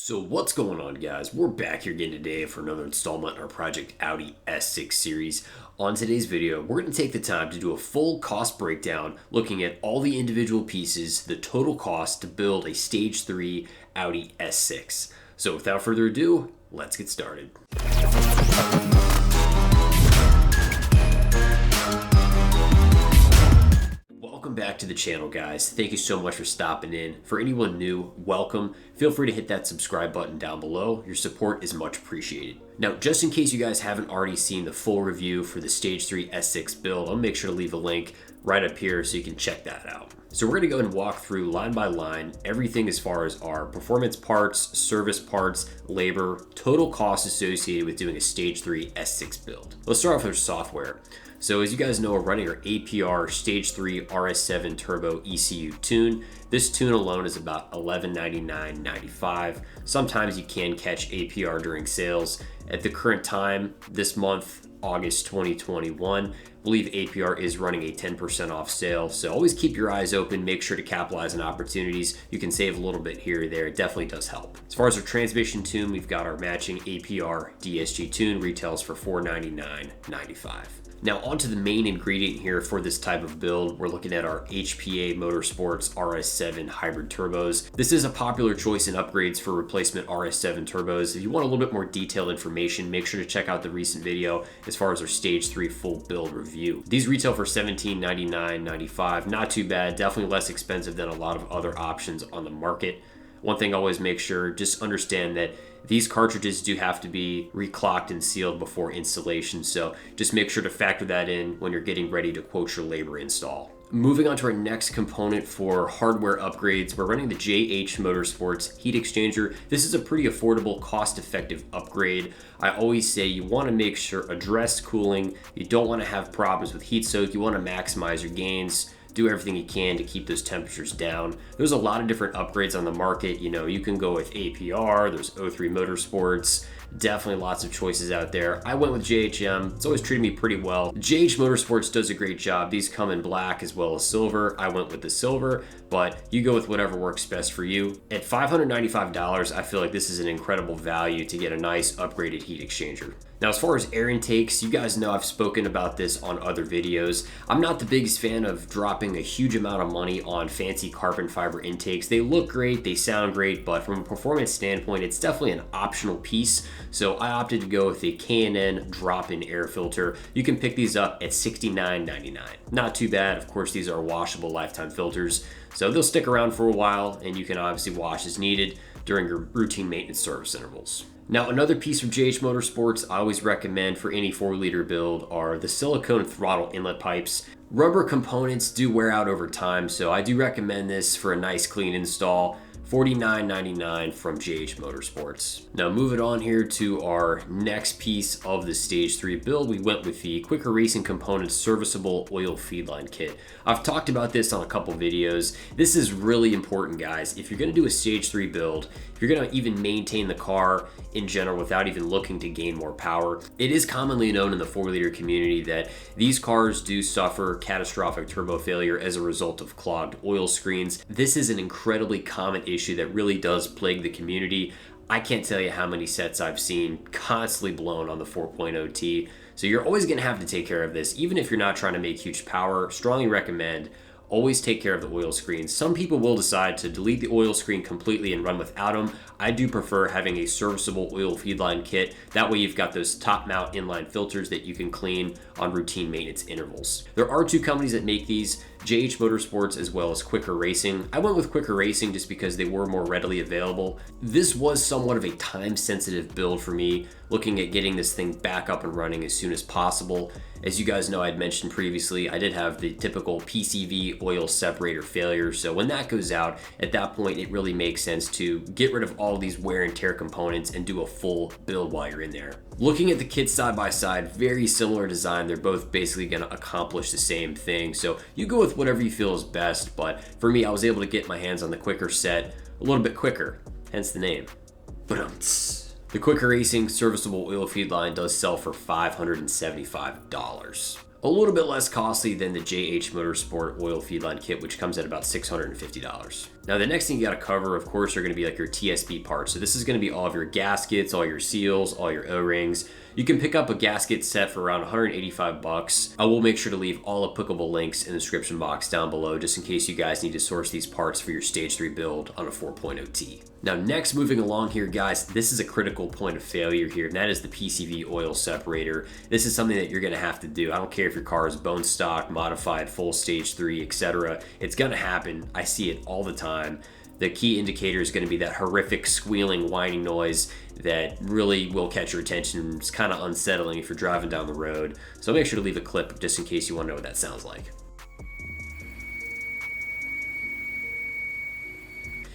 So what's going on, guys? We're back here again today for another installment in our Project Audi S6 series. On today's video, we're going to take the time to do a full cost breakdown looking at all the individual pieces, the total cost to build a Stage 3 Audi S6. So without further ado, let's get started. Welcome back to the channel, guys. Thank you so much for stopping in. For anyone new, welcome. Feel free to hit that subscribe button down below. Your support is much appreciated. Now, just in case you guys haven't already seen the full review for the Stage 3 S6 build, I'll make sure to leave a link right up here so you can check that out. So we're going to go and walk through line by line everything as far as our performance parts, service parts, labor, total costs associated with doing a Stage 3 S6 build. Let's start off with software. So as you guys know, we're running our APR Stage 3 RS7 Turbo ECU tune. This tune alone is about $1199.95. Sometimes you can catch APR during sales. At the current time, this month, August 2021, I believe APR is running a 10% off sale. So always keep your eyes open, make sure to capitalize on opportunities. You can save a little bit here or there. It definitely does help. As far as our transmission tune, we've got our matching APR DSG tune, retails for $499.95. Now onto the main ingredient here for this type of build, we're looking at our HPA Motorsports RS7 hybrid turbos. This is a popular choice in upgrades for replacement RS7 turbos. If you want a little bit more detailed information, make sure to check out the recent video as far as our Stage 3 full build review. These retail for $1799.95, not too bad, definitely less expensive than a lot of other options on the market. One thing always make sure, just understand that these cartridges do have to be reclocked and sealed before installation, so just make sure to factor that in when you're getting ready to quote your labor install. Moving on to our next component for hardware upgrades, we're running the JH Motorsports heat exchanger. This is a pretty affordable, cost-effective upgrade. I always say you want to make sure address cooling. You don't want to have problems with heat soak. You want to maximize your gains. Do everything you can to keep those temperatures down. There's a lot of different upgrades on the market. You know, you can go with APR, there's O3 Motorsports, definitely lots of choices out there. I went with JHM. It's always treated me pretty well. JH Motorsports does a great job. These come in black as well as silver. I went with the silver, but you go with whatever works best for you. At $595, I feel like this is an incredible value to get a nice upgraded heat exchanger. Now, as far as air intakes, you guys know I've spoken about this on other videos. I'm not the biggest fan of dropping a huge amount of money on fancy carbon fiber intakes. They look great, they sound great, but from a performance standpoint, it's definitely an optional piece. So I opted to go with a K&N drop-in air filter. You can pick these up at $69.99. Not too bad. Of course, these are washable lifetime filters, so they'll stick around for a while, and you can obviously wash as needed during your routine maintenance service intervals. Now, another piece from JH Motorsports I always recommend for any 4-liter build are the silicone throttle inlet pipes. Rubber components do wear out over time, so I do recommend this for a nice clean install. $49.99 from JH Motorsports. Now moving on here to our next piece of the Stage 3 build, we went with the Quicker Racing Components Serviceable Oil Feedline Kit. I've talked about this on a couple videos. This is really important, guys. If you're gonna do a Stage 3 build, if you're gonna even maintain the car in general without even looking to gain more power, it is commonly known in the 4-liter community that these cars do suffer catastrophic turbo failure as a result of clogged oil screens. This is an incredibly common issue that really does plague the community. I can't tell you how many sets I've seen constantly blown on the 4.0T. So you're always gonna have to take care of this. Even if you're not trying to make huge power, strongly recommend always take care of the oil screens. Some people will decide to delete the oil screen completely and run without them. I do prefer having a serviceable oil feedline kit. That way you've got those top mount inline filters that you can clean on routine maintenance intervals. There are 2 companies that make these, JH Motorsports as well as Quicker Racing. I went with Quicker Racing just because they were more readily available. This was somewhat of a time-sensitive build for me, looking at getting this thing back up and running as soon as possible. As you guys know, I'd mentioned previously, I did have the typical PCV oil separator failure. So when that goes out, at that point, it really makes sense to get rid of all these wear and tear components and do a full build while you're in there. Looking at the kits side by side, very similar design. They're both basically gonna accomplish the same thing. So you go with whatever you feel is best. But for me, I was able to get my hands on the Quicker set a little bit quicker, hence the name. The Quicker Racing serviceable oil feed line does sell for $575. a little bit less costly than the JH Motorsport oil feed line kit, which comes at about $650. Now, the next thing you got to cover, of course, are going to be like your TSP parts. So this is going to be all of your gaskets, all your seals, all your O-rings. You can pick up a gasket set for around 185 bucks. I will make sure to leave all applicable links in the description box down below, just in case you guys need to source these parts for your Stage 3 build on a 4.0T. Now, next, moving along here, guys, this is a critical point of failure here, and that is the PCV oil separator. This is something that you're going to have to do. I don't care if your car is bone stock, modified, full Stage 3, etc. It's going to happen. I see it all the time. The key indicator is going to be that horrific squealing, whining noise that really will catch your attention. It's kind of unsettling if you're driving down the road. So make sure to leave a clip just in case you want to know what that sounds like.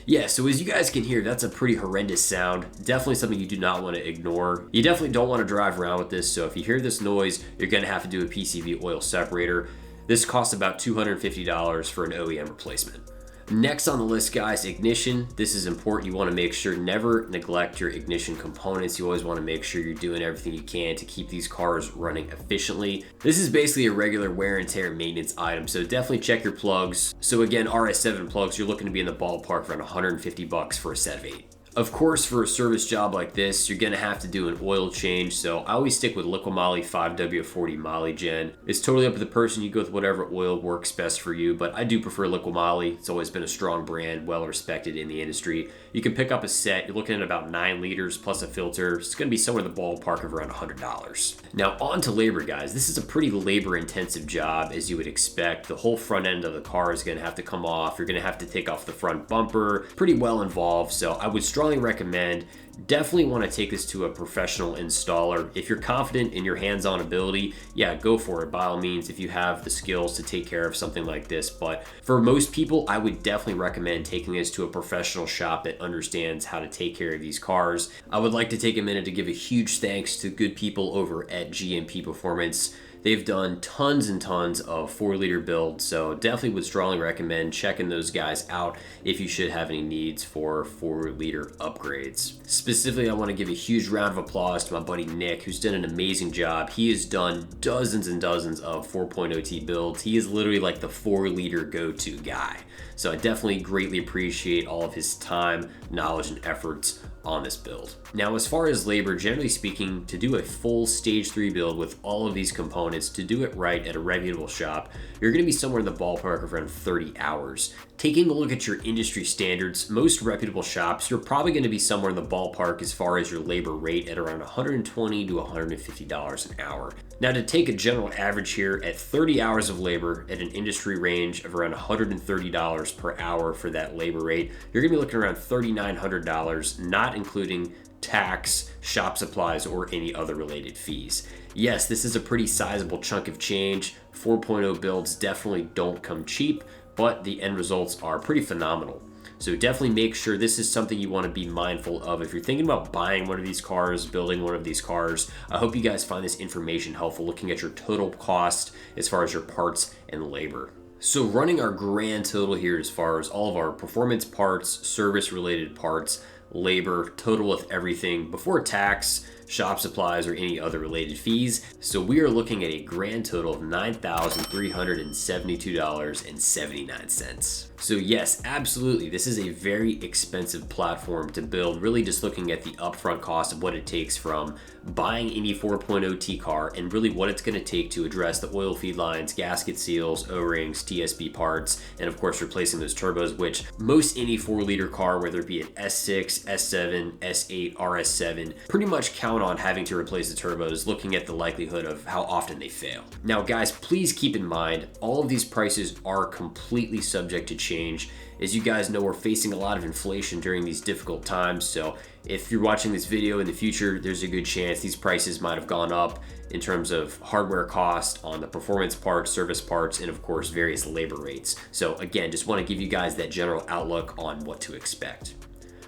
Yeah, so as you guys can hear, that's a pretty horrendous sound. Definitely something you do not want to ignore. You definitely don't want to drive around with this, so if you hear this noise, you're going to have to do a PCV oil separator. This costs about $250 for an OEM replacement. Next on the list, guys, ignition. This is important. You want to make sure never neglect your ignition components. You always want to make sure you're doing everything you can to keep these cars running efficiently. This is basically a regular wear and tear maintenance item, so definitely check your plugs. So again, RS7 plugs, you're looking to be in the ballpark around 150 bucks for a set of 8. Of course, for a service job like this, you're gonna have to do an oil change, so I always stick with Liqui Moly 5W40 Moly Gen. It's totally up to the person. You go with whatever oil works best for you, but I do prefer Liqui Moly. It's always been a strong brand, well respected in the industry. You can pick up a set. You're looking at about 9 liters plus a filter. It's gonna be somewhere in the ballpark of around $100. Now, on to labor, guys. This is a pretty labor-intensive job, as you would expect. The whole front end of the car is gonna have to come off. You're gonna have to take off the front bumper. Pretty well involved, so I would strongly recommend, definitely want to take this to a professional installer. If you're confident in your hands-on ability, yeah, go for it by all means if you have the skills to take care of something like this. But for most people, I would definitely recommend taking this to a professional shop that understands how to take care of these cars. I would like to take a minute to give a huge thanks to good people over at GMP Performance. They've done tons and tons of 4-liter builds, so definitely would strongly recommend checking those guys out if you should have any needs for 4-liter upgrades. Specifically, I want to give a huge round of applause to my buddy Nick, who's done an amazing job. He has done dozens and dozens of 4.0T builds. He is literally like the 4-liter go-to guy. So I definitely greatly appreciate all of his time, knowledge, and efforts on this build. Now, as far as labor, generally speaking, to do a full Stage 3 build with all of these components, to do it right at a reputable shop, you're going to be somewhere in the ballpark of around 30 hours. Taking a look at your industry standards, most reputable shops, you're probably going to be somewhere in the ballpark as far as your labor rate at around $120 to $150 an hour. Now, to take a general average here, at 30 hours of labor at an industry range of around $130 per hour for that labor rate, you're going to be looking around $3,900, not including tax, shop supplies, or any other related fees. Yes, this is a pretty sizable chunk of change. 4.0 builds definitely don't come cheap, but the end results are pretty phenomenal. So definitely make sure this is something you want to be mindful of. If you're thinking about buying one of these cars, building one of these cars, I hope you guys find this information helpful, looking at your total cost as far as your parts and labor. So running our grand total here as far as all of our performance parts, service related parts, labor, total with everything before tax, shop supplies, or any other related fees. So we are looking at a grand total of $9,372.79. So yes, absolutely, this is a very expensive platform to build, really just looking at the upfront cost of what it takes from buying any 4.0T car and really what it's going to take to address the oil feed lines, gasket seals, O-rings, TSP parts, and of course replacing those turbos, which most any 4-liter car, whether it be an S6, S7, S8, RS7, pretty much count on having to replace the turbos, looking at the likelihood of how often they fail. Now guys, please keep in mind, all of these prices are completely subject to change. As you guys know, we're facing a lot of inflation during these difficult times, so if you're watching this video in the future, there's a good chance these prices might have gone up in terms of hardware cost on the performance parts, service parts, and of course various labor rates. So again, just want to give you guys that general outlook on what to expect.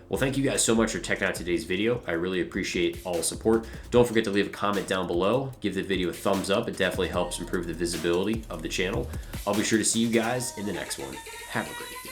Well, thank you guys so much for checking out today's video. I really appreciate all the support. Don't forget to leave a comment down below. Give the video a thumbs up. It definitely helps improve the visibility of the channel. I'll be sure to see you guys in the next one. Have a great day.